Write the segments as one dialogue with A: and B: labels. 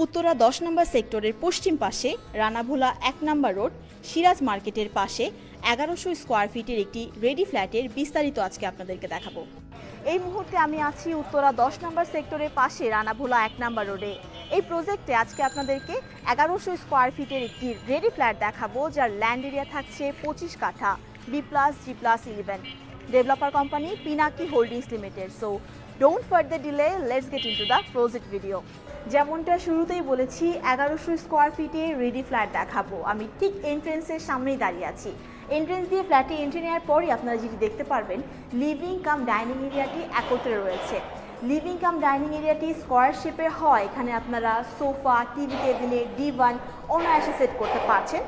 A: উত্তরা ১০ নম্বর সেক্টরের পশ্চিম পাশে রানাভোলা ১ নম্বর রোড সিরাজ মার্কেটের পাশে ১১০০ স্কোয়ার ফিটের একটি রেডি ফ্ল্যাটের বিস্তারিত আজকে আপনাদেরকে দেখাবো। এই মুহূর্তে আমি আছি উত্তরা ১০ নম্বর সেক্টরের পাশে রানাভোলা ১ নম্বর রোডে। এই প্রজেক্টে আজকে আপনাদেরকে ১১০০ স্কোয়ার ফিটের একটি রেডি ফ্ল্যাট দেখাবো, যার ল্যান্ড এরিয়া থাকছে ২৫ কাঠা, B+G+11। Developer company Pinaki holdings limited. So don't further delay, let's get into the project video. যেমনটা শুরুতেই বলেছি, ১১০০ স্কোয়ার ফিটে রেডি ফ্ল্যাট দেখাবো। আমি ঠিক এন্ট্রেন্সের সামনেই দাঁড়িয়ে আছি। এন্ট্রেন্স দিয়ে ফ্ল্যাটে এন্ট্রি নেওয়ার পরই আপনারা যেটি দেখতে পারবেন, লিভিং কাম ডাইনিং এরিয়াটি একত্রে রয়েছে। লিভিং কাম ডাইনিং এরিয়াটি স্কোয়ার শেপের হয়, এখানে আপনারা সোফা, টিভি টেবিলে, ডিভান অনায়াসে সেট করতে পারছেন।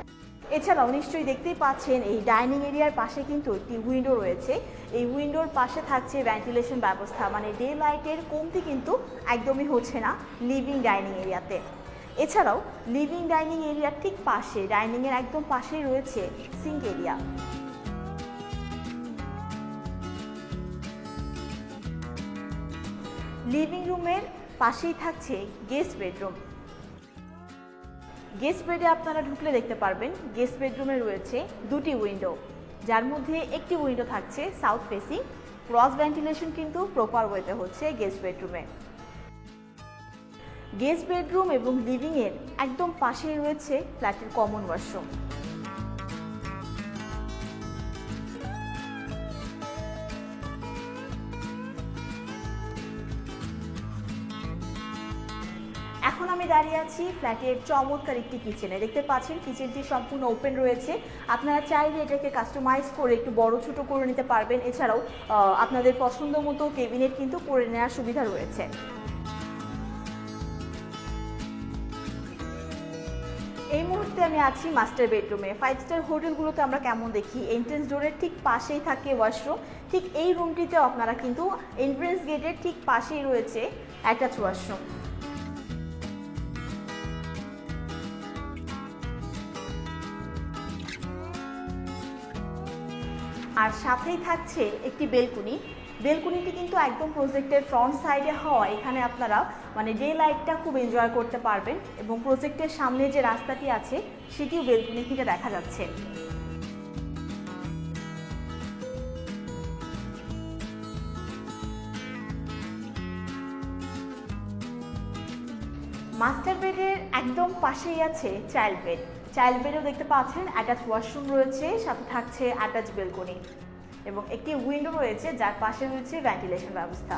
A: এছাড়াও নিশ্চয়ই দেখতেই পাচ্ছেন এই ডাইনিং এরিয়ার পাশে কিন্তু একটি উইন্ডো রয়েছে। এই উইন্ডোর পাশে থাকছে ভেন্টিলেশন ব্যবস্থা, মানে ডে লাইটের কমতি কিন্তু একদমই হচ্ছে না লিভিং ডাইনিং এরিয়াতে। এছাড়াও লিভিং ডাইনিং এরিয়ার ঠিক পাশে, ডাইনিংয়ের একদম পাশেই রয়েছে সিঙ্ক এরিয়া। লিভিং রুমের পাশেই থাকছে গেস্ট বেডরুম। গেস্ট বেডে আপনারা ঢুকলে দেখতে পারবেন গেস্ট বেডরুমে রয়েছে দুটি উইন্ডো, যার মধ্যে একটি উইন্ডো থাকছে সাউথ ফেসিং। ক্রস ভেন্টিলেশন কিন্তু প্রপার ওয়েতে হচ্ছে গেস্ট বেডরুমে। গেস্ট বেডরুম এবং লিভিংয়ের একদম পাশেই রয়েছে ফ্ল্যাটের কমন ওয়াশরুম। এখন আমি দাঁড়িয়ে আছি ফ্ল্যাটের চমৎকার একটি কিচেনে। দেখতে পাচ্ছেন কিচেনটি সম্পূর্ণ ওপেন রয়েছে। আপনারা চাইলে এটাকে কাস্টমাইজ করে একটু বড় ছোট করে নিতে পারবেন। এছাড়াও আপনাদের পছন্দ মতো কেবিনেট কিন্তু করে নেওয়ার সুবিধা রয়েছে। এই মুহূর্তে আমি আছি মাস্টার বেডরুমে। 5 স্টার হোটেলগুলোতে আমরা কেমন দেখি, এন্ট্রেন্স ডোরের ঠিক পাশেই থাকে ওয়াশরুম। ঠিক এই রুমটিতেও আপনারা কিন্তু এন্ট্রেন্স গেটের ঠিক পাশেই রয়েছে অ্যাটাচ ওয়াশরুম। আর সাথেই থাকছে একটি বেলকুনি। বেলকুনিটি কিন্তু একদম প্রজেক্টের ফ্রন্ট সাইডে হওয়া, এখানে আপনারা মানে ডে লাইটটা খুব এনজয় করতে পারবেন। এবং প্রজেক্টের সামনে যে রাস্তাটি আছে সেটিও বেলকুনি থেকে দেখা যাচ্ছে। মাস্টার বেডের একদম পাশেই আছে চাইল্ড বেড। চাইল্ড বেডেও দেখতে পাচ্ছেন অ্যাটাচ ওয়াশরুম রয়েছে, সাথে থাকছে অ্যাটাচ বেলকনি এবং একটি উইন্ডো রয়েছে, যার পাশে রয়েছে ভেন্টিলেশন ব্যবস্থা।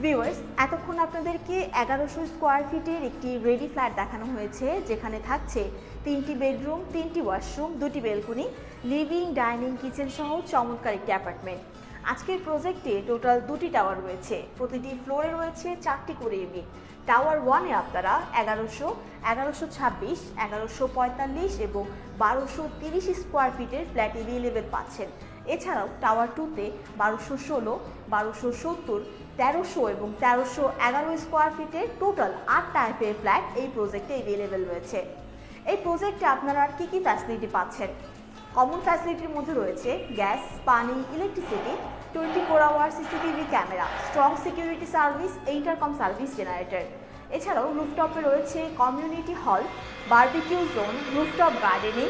A: ভিউয়ার্স, এতক্ষণ আপনাদেরকে ১১০০ স্কোয়ার ফিটের একটি রেডি ফ্ল্যাট দেখানো হয়েছে, যেখানে থাকছে 3টি বেডরুম, 3টি ওয়াশরুম, 2টি বেলকনি, লিভিং, ডাইনিং, কিচেন সহ চমৎকার একটি অ্যাপার্টমেন্ট। আজকের প্রজেক্টে টোটাল 2টি টাওয়ার রয়েছে। প্রতিটি ফ্লোরে রয়েছে 4টি করে ইউনিট। টাওয়ার 1-এ আপনারা ১১০০, ১১২৬, ১১৪৫ এবং ১২৩০ স্কোয়ার ফিটের ফ্ল্যাট এভেলেবেল পাচ্ছেন। এছাড়াও টাওয়ার 2-তে ১২১৬, ১২৭০, ১৩০০ এবং ১৩১১ স্কোয়ার ফিটের টোটাল 8 টাইপের ফ্ল্যাট এই প্রজেক্টে এভেলেবেল রয়েছে। এই প্রজেক্টে আপনারা আর কী ফ্যাসিলিটি পাচ্ছেন? কমন ফ্যাসিলিটির মধ্যে রয়েছে গ্যাস, পানি, electricity, 24 hour CCTV camera, strong security service, intercom service generator. এছাড়াও রুফটপে রয়েছে community hall, barbecue zone, rooftop gardening,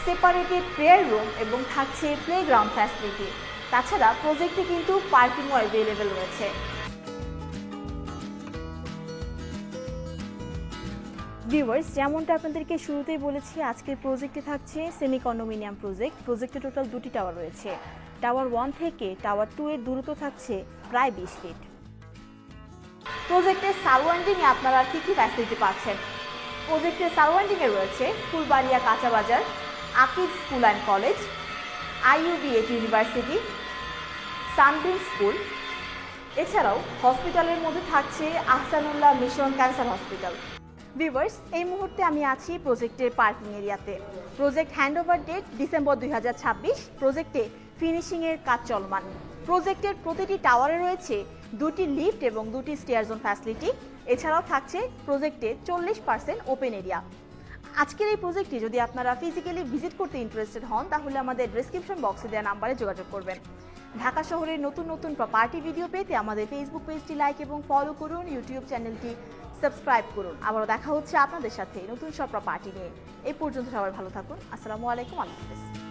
A: separated prayer room এবং থাকছে প্লেগ্রাউন্ড ফ্যাসিলিটি। তাছাড়া প্রজেক্টে কিন্তু পার্কিংও অ্যাভেলেবেল রয়েছে। ভিউয়ার্স, যেমনটা আপনাদেরকে শুরুতেই বলেছি, আজকের প্রজেক্টে থাকছে সেমি কন্ডোমিনিয়াম প্রজেক্ট। প্রজেক্টে টোটাল 2টি টাওয়ার রয়েছে। টাওয়ার 1 থেকে টাওয়ার 2 এর দূরত্ব থাকছে প্রায় 20 ফিট। প্রজেক্টের সারাউন্ডিংয়ে আপনারা কী ফ্যাসিলিটি পাচ্ছেন? প্রজেক্টের সারাউন্ডিংয়ে রয়েছে ফুলবাড়িয়া কাঁচা বাজার, Akij school and college, IUB8 university, Sunbeam school. এছাড়াও হসপিটালের মধ্যে থাকছে Ahsanullah mission cancer hospital. Viewers, এই মুহূর্তে আমি আছি প্রজেক্টের পার্কিং এরিয়াতে। Project handover date December 2026। প্রজেক্টে ফিনিশিংয়ের কাজ চলমান। প্রজেক্টের প্রতিটি টাওয়ারে রয়েছে 2টি লিফট এবং 2টি স্টেয়ার জোন ফ্যাসিলিটি। এছাড়াও থাকছে প্রজেক্টে 40% ওপেন এরিয়া। আজকের এই প্রজেক্টটি যদি আপনারা ফিজিক্যালি ভিজিট করতে ইন্টারেস্টেড হন তাহলে আমাদের ডেসক্রিপশন বক্সে দেওয়া নাম্বারে যোগাযোগ করবেন। ঢাকা শহরের নতুন নতুন প্রপার্টি ভিডিও পেতে আমাদের ফেসবুক পেজটি লাইক এবং ফলো করুন, ইউটিউব চ্যানেলটি সাবস্ক্রাইব করুন। আবারও দেখা হচ্ছে আপনাদের সাথে নতুন সব প্রপার্টি নিয়ে। এই পর্যন্ত সবাই ভালো থাকুন। আসসালামু আলাইকুম, আল্লাহ হাফেজ।